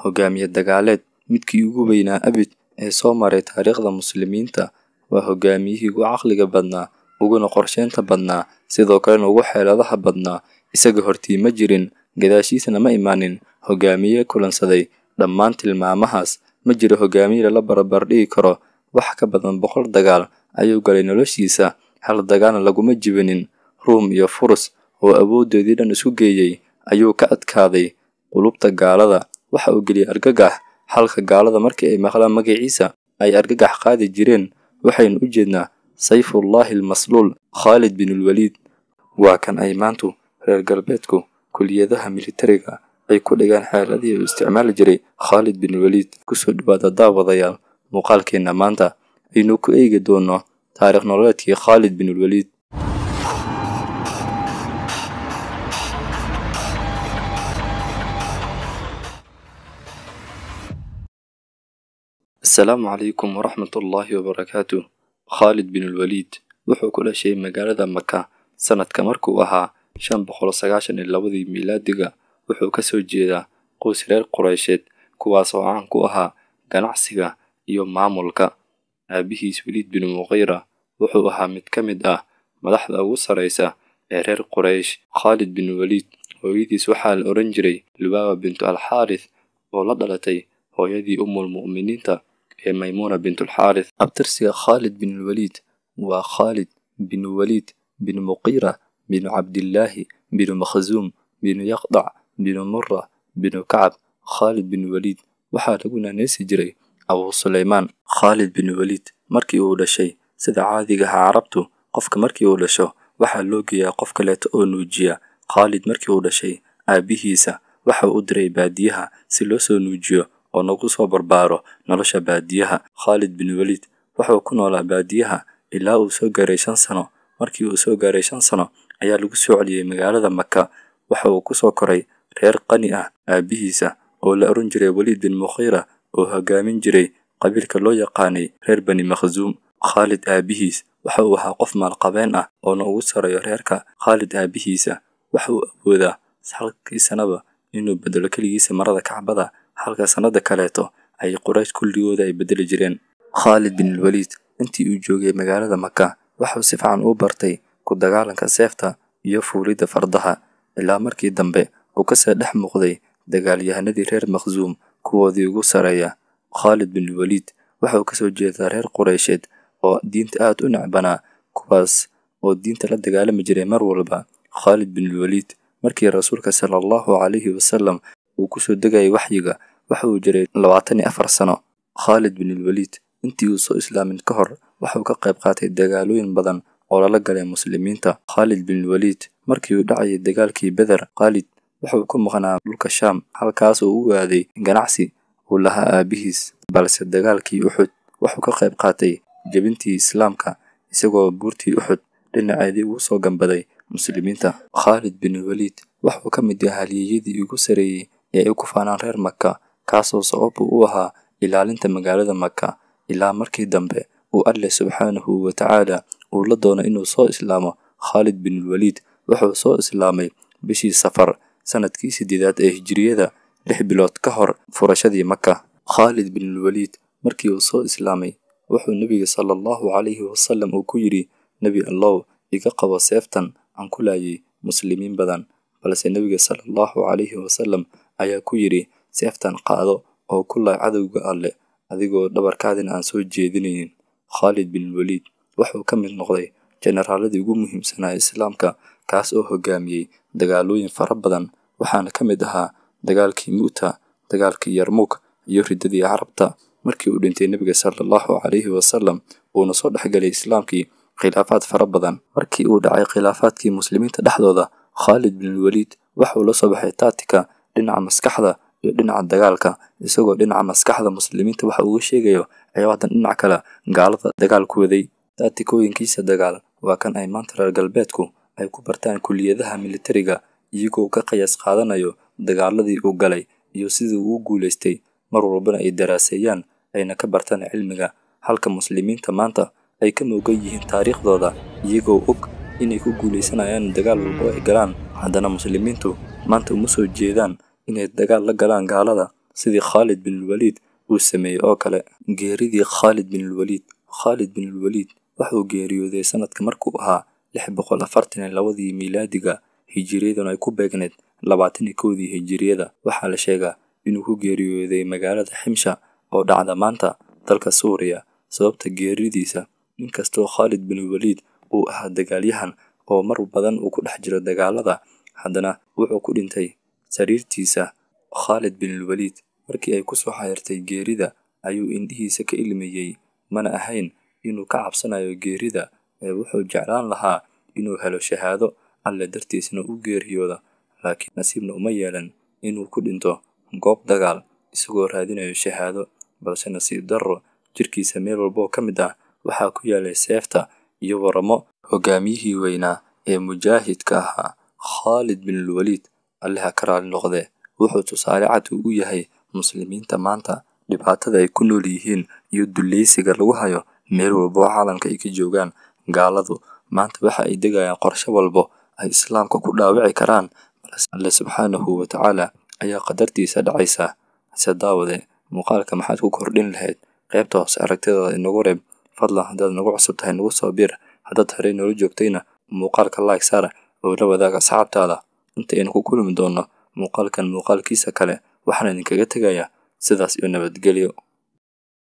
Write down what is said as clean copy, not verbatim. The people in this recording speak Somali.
hogaamiye dagaaleed midkii ugu weynaa abid ee soo maray taariikhda muslimiinta. Waa hogaamiyihii ugu caqliga badnaa, uguna qorsheynta badnaa, sidoo kalena ugu xeeladaha badnaa. Isaga hortii ma jirin, gadaashiisana ma imaanin hogaamiye kulansaday dhammaan tilmaamahaas. Ma jiro hogaamiye lala barabar dhigi karo. Wax ka badan 100 dagaal ayuu galay noloshiisa, hal dagaalna laguma jibinin. Ruum iyo Furus oo awoodoodii dhan isku geeyay ayuu ka adkaaday qulubta gaalada. Waxa uu geliyay argagax, halka gaalada markii ay maqlaan magaciisa ay argagax qaadi jireen. Waxaynu u jeednaa sayfullahi almasluul Khalid bin Walid. waa kan ay maantu reer galbeedku kuliyadaha militariga ay ku dhigaan xeeladii uu isticmaali jiray Khalid bin Walid. Kusoo dhawaada daawadayaal muuqaalkeena maanta aynu ku eegi doono taariikh nololeedkii Khalid bin Walid. السلام عليكم ورحمة الله وبركاته. Khalid bin Walid wuxuu ku dhashay magaalada Maka sanadka markuu ahaa 592 miilaadiga. Wuxuu ka soo jeedaa qoys reer Quraysheed kuwaas oo caan ku ahaa ganacsiga iyo maamulka. Aabihiis Walid bin Mughira wuxuu ahaa mid ka mid ah madaxda ugu sareysa ee reer Quraysh. Khalid bin Walid hooyadiis waxaa la oran jiray Lubaaba bintu al-Harith oo la dhalatay hooyadii Ummul Mu'miniinta Maymuna bintu al-Harith. Abtirsiga Khalid bin Walid waa Khalid bin Walid bin Mughira bin Abdillahi bin Makhzum bin Yaqda' bin Murra bin Ka'ab. Khalid bin Walid waxaa lagu naanaysi jiray Abu Suleymaan. Khalid bin Walid markii uu dhashay, sida caadiga ah Carabtu, qofka markii uu dhasho waxaa loo geeyaa qof kaleeto oo nuujiya. Khalid markii uu dhashay, aabihiisa waxa uu u diray baadiyaha si loo soo nuujiyo oo nagu soo barbaaro nolosha baadiyaha. Khalid bin Walid wuxuu ku noolaa baadiyaha ilaa uu soo gaaray 5 sano. Markii uu soo gaaray 5 sano ayaa lagu soo celiyay magaalada Maka. Waxa uu ku soo koray reer qani ah. Aabihiisa oo la oran jiray Walid bin Mughira oo hogaamin jiray qabiilka loo yaqaanay reer Bani Makhzum. Khalid aabihiis waxa uu ahaa qof maalqabeen ah oo ugu sareeyo reerka. Khalid aabihiisa waxa uu awoodaa halkii sanaba inuu bedelo kaligiisa marada Kacbada, halka sanada kaleeto ay Quraysh kulligooda ay bedeli jireen. Khalid bin Walid intii uu joogay magaalada Maka waxa uu si fiican u bartay ku dagaalanka seefta iyo fuulida fardaha, ilaa markii dambe uu ka soo dhex muuqday dagaalyahanadii reer Makhzum kuwoodii ugu sareeya. Khalid bin Walid waxa uu ka soo jeedaa reer Quraysheed oo diinta aad u nacbanaa, kuwaas oo diinta la dagaalami jiray mar walba. Khalid bin Walid markii rasuulka sallallahu alayhi wasallam uu ku soo degay waxyiga waxa uu jiray 24 sano. Khalid bin Walid intii uu soo islaamin ka hor waxa uu ka qayb qaatay dagaalooyin badan oo lala galay muslimiinta. Khalid bin Walid markii uu dhacay dagaalkii Badr, Khalid waxa uu ku maqnaa dhulka Shaam, halkaas oo uu aaday ganacsi uu lahaa aabihiis. Balse dagaalkii Uhud waxa uu ka qayb qaatay jabintii islaamka, isagoo buurtii Uhud dhinaceedii ugu soo gambaday muslimiinta. Khalid bin Walid waxa uu ka mid yahay halyeeyadii ugu sareeyay ee ay ku faanaan reer Maka, kaasoo sabab u ahaa ilaalinta magaalada Maka ilaa markii dambe uu Alle subxaanahu wa ta'ala uu la doono inuu soo islaamo. Khalid bin Walid wuxuu soo islaamay bishii Safar sanadkii 8 ee Hijriyada, 6 bilood ka hor furashadii Maka. Khalid bin Walid markii uu soo islaamay wuxuu Nabiga sallallahu alayhi wasallam uu ku yiri, Nabi Allah iga qabo seeftan aan ku laayay muslimiin badan. Balse Nabiga sallallahu alayhi wasallam ayaa ku yiri, seeftan qaado oo ku laay cadowga Alle adigoo dhabarkaadina aan soo jeedinaynin. Khalid bin Walid wuxuu ka mid noqday generaaladii ugu muhiimsanaa islaamka, kaas oo hogaamiyay dagaalooyin fara badan. Waxaana ka mid ahaa dagaalkii Mu'ta, dagaalkii Yarmuk iyo ridadii Carabta. Markii uu dhintay Nabiga sallallahu alayhi wasallam uuna soo dhexgalay islaamkii khilaafaad fara badan. Markii uu dhacay khilaafaadkii muslimiinta dhexdooda, Khalid bin Walid waxa uu la soo baxay tactica dhinaca maskaxda iyo dhinaca dagaalka. Isagoo dhinaca maskaxda muslimiinta waxa uu sheegayo ayaadan dhinaca kale gaalada dagaalkooday. Tacticooyinkiisa dagaal waa kan ay maanta reer galbeedku ay ku bartaan kuliyadaha militariga, iyagoo ka qiyaas qaadanayo dagaaladii uu galay iyo sidii uu u guuleystay. Mar walbana ay daraaseeyaan ayna ka bartaan cilmiga, halka muslimiinta maanta ay ka moogan yihiin taariikhdooda iyagoo og inay ku guuleysanayaan dagaal walba ay galaan. Haddana muslimiintu maanta uma soo jeedaan inay dagaal la galaan gaalada, sidii Khalid bin Walid uu sameeyey oo kale. Geeridii Khalid bin Walid. Khalid bin Walid wuxuu geeriyooday sanadka markuu ahaa 642 miilaadiga, hijriyaduna ay ku beegneed 21 hijriyada. Waxaa la sheegaa inuu ku geeriyooday magaalada Ximsha oo dhacda maanta dalka Suuriya. Sababta geeridiisa, inkastoo Khalid bin Walid uu ahaa dagaalyahan oo mar badan uu ku dhex jiro dagaalada, haddana wuxuu ku dhintay sariirtiisa. Khalid bin Walid markii ay ku soo xayirtay geerida ayuu indhihiisa ka ilmeeyey, mana ahayn inuu ka cabsanayo geerida ee wuxuu jeclaan lahaa inuu helo shahaado alle dartiisna u geeriyooda, laakiin nasiibna uma yeelan inuu ku dhinto goob dagaal isagoo raadinayo shahaado. Balse nasiib darro, jirkiisa meel walba oo ka mid ah waxaa ku yaalay seefta iyo waramo hogaamiyihii weynaa ee mujaahidka ahaa. Khalid bin Walid allaha ka raali noqde wuxuu tusaale cad u yahay muslimiinta maanta dhibaatada ay ku nool yihiin iyo dulleysiga lagu hayo meel walba oo caalamka ay ka joogaan. Gaaladu maanta waxa ay degayaan qorshe walbo ay islaamka ku dhaawici karaan, balse alle subxaanahu wa tacaala ayaa qadartiisa dhacaysa. Hase daawade, muuqaalka maxaad ku kordhin lahayd? qaybta hoose aragtidaada inagu reeb. fadlan haddaad nagu cusub tahay nagu soo bir, haddaad horey noola joogtayna muuqaalka like saara oo la wadaaga asxaabtaada. inta aynu ku kulmi doono muuqaalkan muuqaalkiisa kale, waxaan idinkaga tegayaa sidaas iyo nabadgelyo.